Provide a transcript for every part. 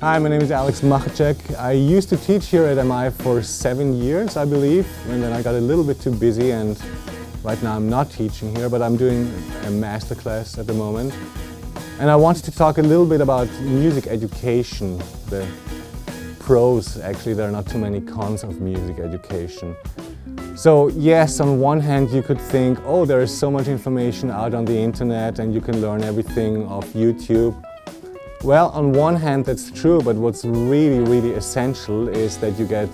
Hi, my name is Machacek. I used to teach here at MI for 7 years, I believe, and then I got a little bit too busy, and right now I'm not teaching here, but I'm doing a masterclass at the moment. And I wanted to talk a little bit about music education, the pros. Actually, there are not too many cons of music education. So yes, on one hand you could think, oh, there is so much information out on the internet and you can learn everything off YouTube. Well, on one hand that's true, but what's really essential is that you get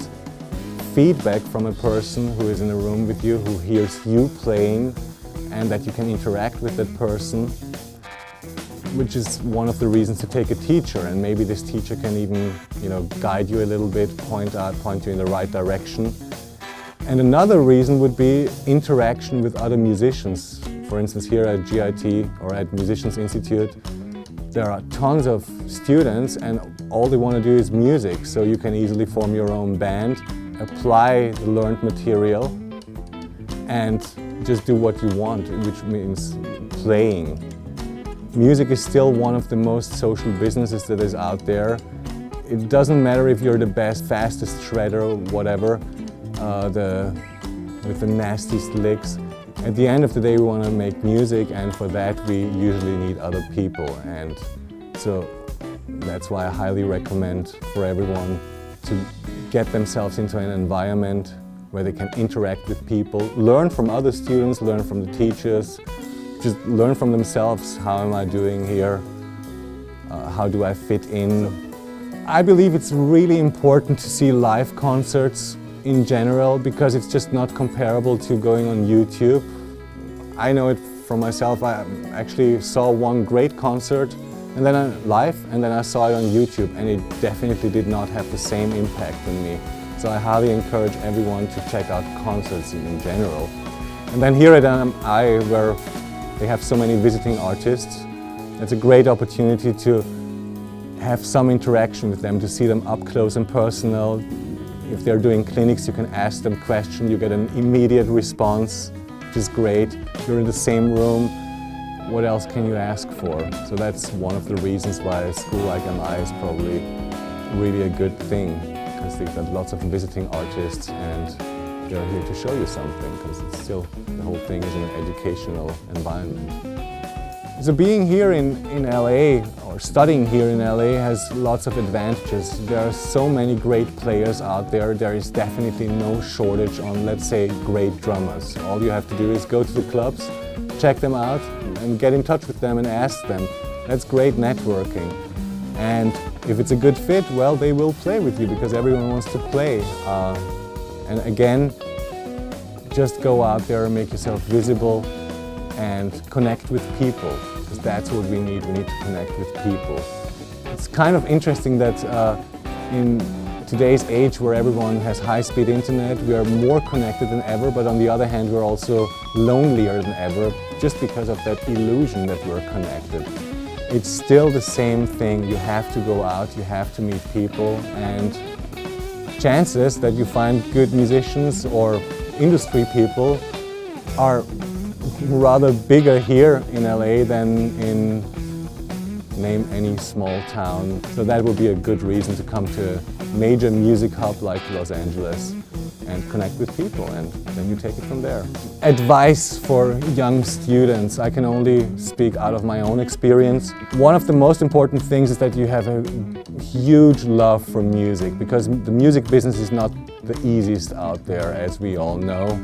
feedback from a person who is in a room with you, who hears you playing, and that you can interact with that person, which is one of the reasons to take a teacher. And maybe this teacher can even, guide you a little bit, point you in the right direction. And another reason would be interaction with other musicians. For instance, here at GIT or at Musicians Institute, there are tons of students and all they want to do is music. So you can easily form your own band, apply the learned material and just do what you want, which means playing. Music is still one of the most social businesses that is out there. It doesn't matter if you're the best, fastest shredder or whatever, with the nastiest licks. At the end of the day, we want to make music, and for that we usually need other people. And so that's why I highly recommend for everyone to get themselves into an environment where they can interact with people, learn from other students, learn from the teachers, just learn from themselves. How am I doing here? How do I fit in? I believe it's really important to see live concerts in general, because it's just not comparable to going on YouTube. I know it from myself. I actually saw one great concert and then live, and then I saw it on YouTube, and it definitely did not have the same impact on me. So I highly encourage everyone to check out concerts in general. And then here at MI, where they have so many visiting artists, it's a great opportunity to have some interaction with them, to see them up close and personal. If they're doing clinics, you can ask them questions, you get an immediate response, which is great. You're in the same room, what else can you ask for? So that's one of the reasons why a school like MI is probably really a good thing, because they've got lots of visiting artists and they're here to show you something, because it's still, the whole thing is in an educational environment. So being here in LA, or studying here in LA, has lots of advantages. There are so many great players out there. There is definitely no shortage on, let's say, great drummers. All you have to do is go to the clubs, check them out, and get in touch with them and ask them. That's great networking. And if it's a good fit, well, they will play with you, because everyone wants to play. And again, just go out there and make yourself visible and connect with people, because that's what we need. We need to connect with people. It's kind of interesting that in today's age, where everyone has high-speed internet, we are more connected than ever, but on the other hand, we're also lonelier than ever, just because of that illusion that we're connected. It's still the same thing. You have to go out, you have to meet people, and chances that you find good musicians or industry people are rather bigger here in LA than in, name any small town. So that would be a good reason to come to a major music hub like Los Angeles and connect with people, and then you take it from there. Advice for young students. I can only speak out of my own experience. One of the most important things is that you have a huge love for music, because the music business is not the easiest out there, as we all know.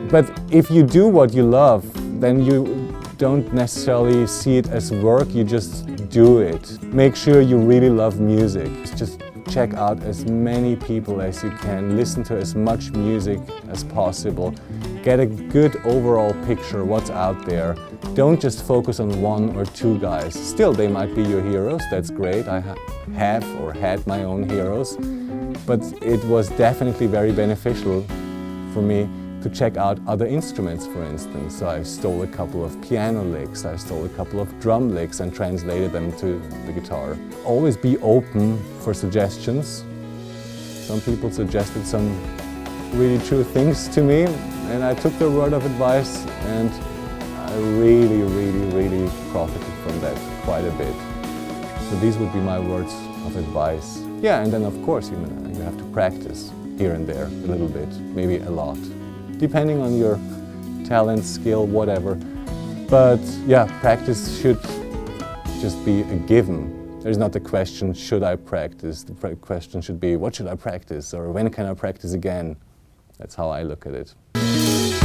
But if you do what you love, then you don't necessarily see it as work, you just do it. Make sure you really love music. Just check out as many people as you can, listen to as much music as possible. Get a good overall picture of what's out there. Don't just focus on one or two guys. Still, they might be your heroes, that's great. I have or had my own heroes. But it was definitely very beneficial for me to check out other instruments, for instance. So I stole a couple of piano licks, I stole a couple of drum licks and translated them to the guitar. Always be open for suggestions. Some people suggested some really true things to me, and I took their word of advice, and I really profited from that quite a bit. So these would be my words of advice. Yeah, and then of course you have to practice here and there a little bit, maybe a lot, depending on your talent, skill, whatever. But yeah, practice should just be a given. There's not the question, should I practice? The question should be, what should I practice? Or when can I practice again? That's how I look at it.